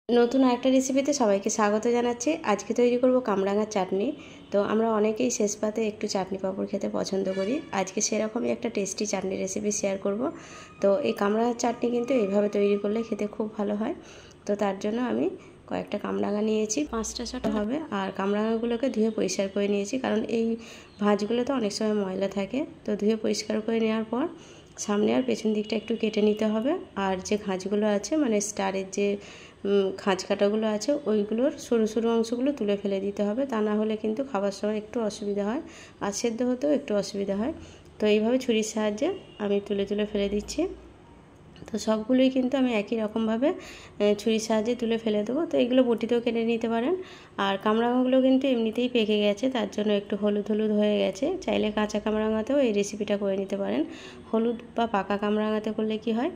নতুন আরেকটা রেসিপিতে সবাইকে স্বাগত জানাচ্ছি। আজকে তৈরি করব কামরাঙার চাটনি। তো আমরা অনেকেই শেষ পাতে একটু চাটনি পাঁপড় খেতে পছন্দ করি। আজকে সেরকমই একটা টেস্টি চাটনি রেসিপি শেয়ার করব। তো এই কামরাঙার চাটনি কিন্তু এইভাবে তৈরি করলে খেতে খুব ভালো হয়। তো তার জন্য আমি কয়েকটা কামরাঙা নিয়েছি, 5টা-6টা হবে। আর কামরাঙাগুলোকে ধুয়ে পরিষ্কার করে নিয়েছি, কারণ এই ভাঁজগুলো তো অনেক সময় ময়লা থাকে। তো ধুয়ে পরিষ্কার করে নেওয়ার পর সামনে আর পেছন দিকটা একটু কেটে নিতে হবে। আর যে খাঁজগুলো আছে, মানে স্টারের যে খাঁজ কাটাগুলো আছে, ওইগুলোর সরু সরু অংশগুলো তুলে ফেলে দিতে হবে। তা না হলে কিন্তু খাবার সময় একটু অসুবিধা হয়, আর সেদ্ধ হতেও একটু অসুবিধা হয়। তো এইভাবে ছুরির সাহায্যে আমি তুলে তুলে ফেলে দিচ্ছি। তো সবগুলোই কিন্তু আমি একই রকমভাবে ছুরির সাহায্যে তুলে ফেলে দেবো। তো এগুলো বটিতেও কেটে নিতে পারেন। আর কামরাঙাগুলো কিন্তু এমনিতেই পেকে গেছে, তার জন্য একটু হলুদ হলুদ হয়ে গেছে। চাইলে কাঁচা কামরাঙাতেও এই রেসিপিটা করে নিতে পারেন। হলুদ বা পাকা কামরাঙাতে করলে কি হয়,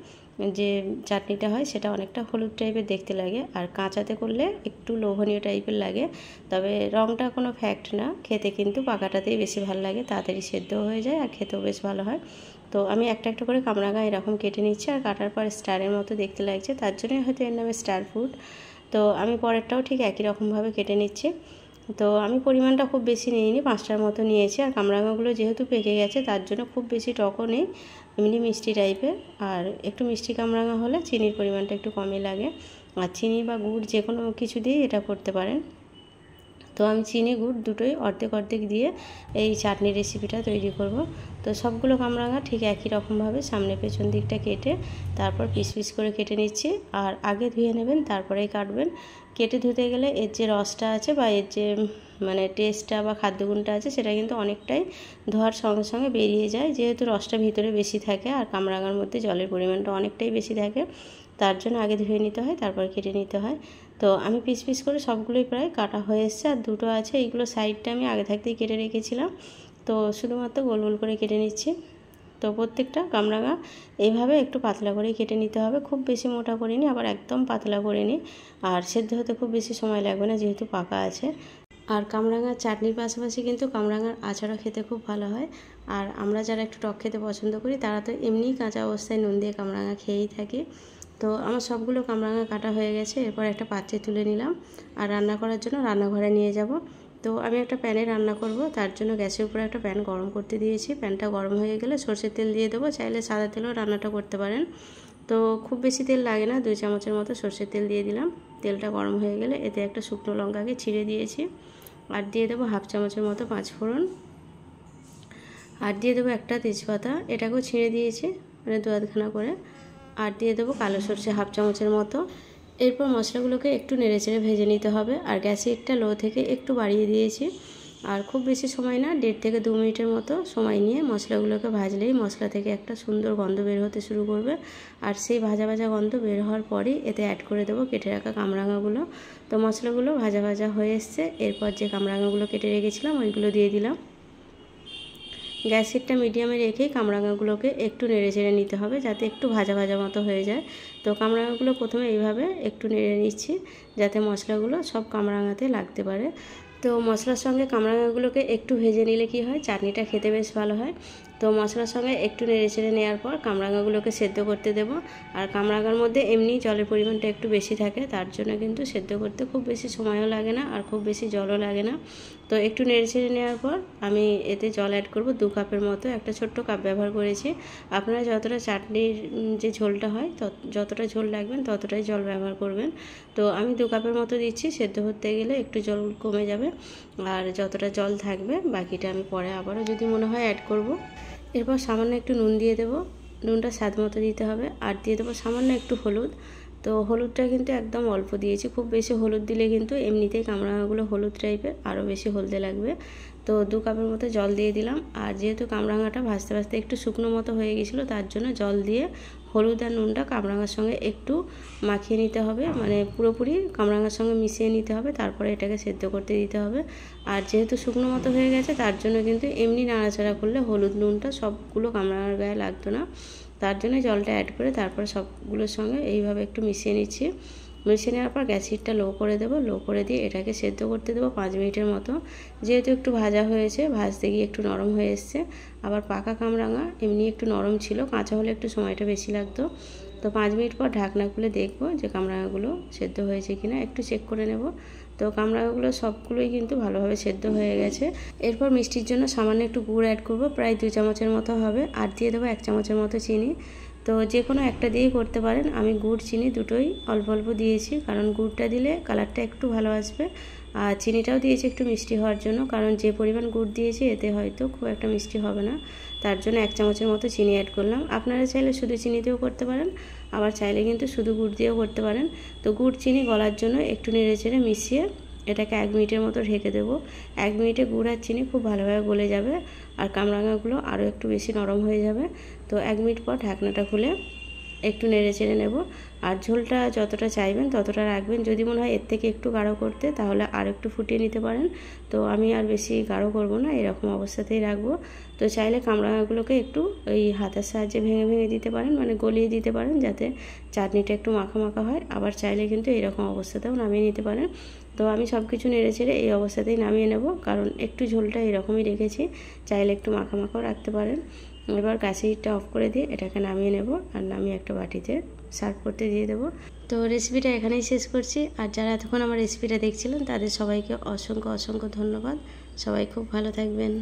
যে চাটনিটা হয় সেটা অনেকটা হলুদ টাইপের দেখতে লাগে, আর কাঁচাতে করলে একটু লোভনীয় টাইপের লাগে। তবে রঙটা কোনো ফ্যাক্ট না, খেতে কিন্তু পাকাটাতেই বেশি ভালো লাগে, তাড়াতাড়ি সেদ্ধও হয়ে যায় আর খেতেও বেশ ভালো হয়। তো আমি একটা একটা করে কামরাঙা এরকম কেটে নিচ্ছি, আর কাটার পর স্টারের মতো দেখতে লাগছে, তার জন্যই হয়তো এর নামে স্টার ফ্রুট। তো আমি পরেরটাও ঠিক একই রকমভাবে কেটে নিচ্ছি। তো আমি পরিমাণটা খুব বেশি নিইনি, 5টার মতো নিয়েছি। আর কামরাঙাগুলো যেহেতু পেকে গেছে, তার জন্য খুব বেশি টকও নেই, এমনি মিষ্টি টাইপের। আর একটু মিষ্টি কামরাঙা হলে চিনির পরিমাণটা একটু কমই লাগে। আর চিনি বা গুড় যে কোনো কিছু দিয়েই এটা করতে পারেন। তো আমি চিনি গুড় দুটোই অর্ধেক অর্ধেক দিয়ে এই চাটনি রেসিপিটা তৈরি করব। তো সবগুলো কামরাঙা ঠিক একই রকমভাবে সামনে পেছন দিকটা কেটে তারপর পিস পিস করে কেটে নিচ্ছি। আর আগে ধুয়ে নেবেন, তারপরেই কাটবেন। কেটে ধুতে গেলে এর যে রসটা আছে বা এর যে মানে টেস্টটা বা খাদ্যগুণটা আছে, সেটা কিন্তু অনেকটাই ধোয়ার সঙ্গে সঙ্গে বেরিয়ে যায়, যেহেতু রসটা ভিতরে বেশি থাকে আর কামরাঙার মধ্যে জলের পরিমাণটা অনেকটাই বেশি থাকে। তার জন্য আগে ধুয়ে নিতে হয়, তারপর কেটে নিতে হয়। তো আমি পিস পিস করে সবগুলোই প্রায় কাটা হয়ে এসছে। আর দুটো আছে, এইগুলো সাইডটা আমি আগে থাকতেই কেটে রেখেছিলাম। তো শুধুমাত্র গোল গোল করে কেটে নিচ্ছি। তো প্রত্যেকটা কামরাঙা এইভাবে একটু পাতলা করেই কেটে নিতে হবে, খুব বেশি মোটা করিনি, আবার একদম পাতলা করিনি। আর সেদ্ধ হতে খুব বেশি সময় লাগবে না, যেহেতু পাকা আছে। আর কামরাঙার চাটনির পাশাপাশি কিন্তু কামরাঙার আচারও খেতে খুব ভালো হয়। আর আমরা যারা একটু টক খেতে পছন্দ করি, তারা তো এমনিই কাঁচা অবস্থায় নুন দিয়ে কামরাঙা খেয়েই থাকি। তো আমার সবগুলো কামরাঙা কাটা হয়ে গেছে। এরপর একটা পাত্রে তুলে নিলাম, আর রান্না করার জন্য রান্নাঘরে নিয়ে যাব। তো আমি একটা প্যানে রান্না করব, তার জন্য গ্যাসের উপরে একটা প্যান গরম করতে দিয়েছি। প্যানটা গরম হয়ে গেলে সরষের তেল দিয়ে দেবো, চাইলে সাদা তেলেও রান্নাটা করতে পারেন। তো খুব বেশি তেল লাগে না, 2 চামচের মতো সরষের তেল দিয়ে দিলাম। তেলটা গরম হয়ে গেলে এতে একটা শুকনো লঙ্কাকে ছিঁড়ে দিয়েছি, আর দিয়ে দেবো 1/2 চামচের মতো পাঁচফোড়ন, আর দিয়ে দেবো একটা তেজপাতা, এটাকেও ছিঁড়ে দিয়েছি, মানে 2-আধখানা করে। আর দিয়ে দেবো কালো সরষে 1/2 চামচের মতো। এরপর মশলাগুলোকে একটু নেড়েচেড়ে ভেজে নিতে হবে। আর গ্যাসেরটা লো থেকে একটু বাড়িয়ে দিয়েছি। আর খুব বেশি সময় না, 1.5 থেকে 2 মিনিটের মতো সময় নিয়ে মশলাগুলোকে ভাজলেই মশলা থেকে একটা সুন্দর গন্ধ বের হতে শুরু করবে। আর সেই ভাজা ভাজা গন্ধ বের হওয়ার পরেই এতে অ্যাড করে দেবো কেটে রাখা কামরাঙাগুলো। তো মশলাগুলো ভাজা ভাজা হয়ে এসছে। এরপর যে কামরাঙাগুলো কেটে রেখেছিলাম ওইগুলো দিয়ে দিলাম। গ্যাসেরটা মিডিয়ামে রেখেই কামরাঙাগুলোকে একটু নেড়ে চেড়ে নিতে হবে, যাতে একটু ভাজা ভাজা মতো হয়ে যায়। তো কামরাঙাগুলো প্রথমে এইভাবে একটু নেড়ে নিচ্ছি, যাতে মশলাগুলো সব কামরাঙাতে লাগতে পারে। তো মশলার সঙ্গে কামরাঙাগুলোকে একটু ভেজে নিলে কি হয়, চাটনিটা খেতে বেশ ভালো হয়। তো মশলার সঙ্গে একটু নেড়ে চেড়ে নেওয়ার পর কামরাঙাগুলোকে সেদ্ধ করতে দেবো। আর কামরাঙার মধ্যে এমনি জলের পরিমাণটা একটু বেশি থাকে, তার জন্য কিন্তু সেদ্ধ করতে খুব বেশি সময়ও লাগে না, আর খুব বেশি জলও লাগে না। তো একটু নেড়ে চেড়ে নেওয়ার পর আমি এতে জল অ্যাড করব 2 কাপের মতো, একটা ছোট্ট কাপ ব্যবহার করেছি। আপনারা যতটা চাটনির যে ঝোলটা হয় যতটা ঝোল লাগবেন ততটাই জল ব্যবহার করবেন। তো আমি 2 কাপের মতো দিচ্ছি, সেদ্ধ হতে গেলে একটু জল কমে যাবে। আর যতটা জল থাকবে বাকিটা আমি পরে আবারও যদি মনে হয় অ্যাড করব। এরপর সামান্য একটু নুন দিয়ে দেবো, নুনটা স্বাদ মতো দিতে হবে। আর দিয়ে দেবো সামান্য একটু হলুদ। তো হলুদটা কিন্তু একদম অল্প দিয়েছি, খুব বেশি হলুদ দিলে কিন্তু এমনিতেই কামরাঙাগুলো হলুদ টাইপের, আরও বেশি হলদে লাগবে। তো 2 কাপের মতো জল দিয়ে দিলাম। আর যেহেতু কামরাঙাটা ভাজতে ভাজতে একটু শুকনো মতো হয়ে গেছিলো, তার জন্য জল দিয়ে হলুদ আর নুনটা কামরাঙার সঙ্গে একটু মাখিয়ে নিতে হবে, মানে পুরোপুরি কামরাঙার সঙ্গে মিশিয়ে নিতে হবে, তারপরে এটাকে সেদ্ধ করতে দিতে হবে। আর যেহেতু শুকনো মতো হয়ে গেছে, তার জন্য কিন্তু এমনি নাড়াচাড়া করলে হলুদ নুনটা সবগুলো কামরাঙার গায়ে লাগতো না, তার জন্য জলটা অ্যাড করে তারপরে সবগুলোর সঙ্গে এইভাবে একটু মিশিয়ে নিচ্ছি। মিশিয়ে নেওয়ার পর গ্যাস হিটটা লো করে দেবো, লো করে দিয়ে এটাকে সেদ্ধ করতে দেবো 5 মিনিটের মতো। যেহেতু একটু ভাজা হয়েছে, ভাজতে গিয়ে একটু নরম হয়ে এসছে। আবার পাকা কামরাঙা এমনি একটু নরম ছিল, কাঁচা হলে একটু সময়টা বেশি লাগতো। তো 5 মিনিট পর ঢাকনা খুলে দেখব যে কামরাঙাগুলো সেদ্ধ হয়েছে কিনা, একটু চেক করে নেব। তো কামরাঙাগুলো সবগুলোই কিন্তু ভালোভাবে সেদ্ধ হয়ে গেছে। এরপর মিষ্টির জন্য সামান্য একটু গুড় অ্যাড করব, প্রায় 2 চামচের মতো হবে, আর দিয়ে দেবো 1 চামচের মতো চিনি। তো যে কোনো একটা দিয়েই করতে পারেন, আমি গুড় চিনি দুটোই অল্প অল্প দিয়েছি, কারণ গুড়টা দিলে কালারটা একটু ভালো আসবে, আর চিনিটাও দিয়েছি একটু মিষ্টি হওয়ার জন্য, কারণ যে পরিমাণ গুড় দিয়েছি এতে হয়তো খুব একটা মিষ্টি হবে না, তার জন্য 1 চামচের মতো চিনি অ্যাড করলাম। আপনারা চাইলে শুধু চিনি দিয়েও করতে পারেন, আবার চাইলে কিন্তু শুধু গুড় দিয়েও করতে পারেন। তো গুড় চিনি গলার জন্য একটু নেড়েচেড়ে মিশিয়ে এটাকে 1 মিনিটের মতো ঢেকে দেবো। 1 মিনিটে গুড় আর চিনি খুব ভালোভাবে গলে যাবে, আর কামরাঙাগুলো আরও একটু বেশি নরম হয়ে যাবে। তো 1 মিনিট পর ঢাকনাটা খুলে একটু নেড়ে চেড়ে নেব, আর ঝোলটা যতটা চাইবেন ততটা রাখবেন। যদি মনে হয় এর থেকে একটু গাঢ় করতে, তাহলে আর একটু ফুটিয়ে নিতে পারেন। তো আমি আর বেশি গাঢ় করব না, এরকম অবস্থাতেই রাখবো। তো চাইলে কামরাঙাগুলোকে একটু ওই হাতের সাহায্যে ভেঙে ভেঙে দিতে পারেন, মানে গলিয়ে দিতে পারেন, যাতে চাটনিটা একটু মাখা মাখা হয়। আবার চাইলে কিন্তু এরকম অবস্থাতেও নামিয়ে নিতে পারেন। তো আমি সব কিছু নেড়ে চেড়ে এই অবস্থাতেই নামিয়ে নেব, কারণ একটু ঝোলটা এরকমই রেখেছি, চাইলে একটু মাখা মাখাও রাখতে পারেন। এবার গ্যাসের হিটটা অফ করে দিয়ে এটাকে নামিয়ে নেব, আর নামিয়ে একটা বাটিতে সার্ভ করতে দিয়ে দেবো। তো রেসিপিটা এখানেই শেষ করছি, আর যারা এতক্ষণ আমার রেসিপিটা দেখছিলেন তাদের সবাইকে অসংখ্য অসংখ্য ধন্যবাদ। সবাই খুব ভালো থাকবেন।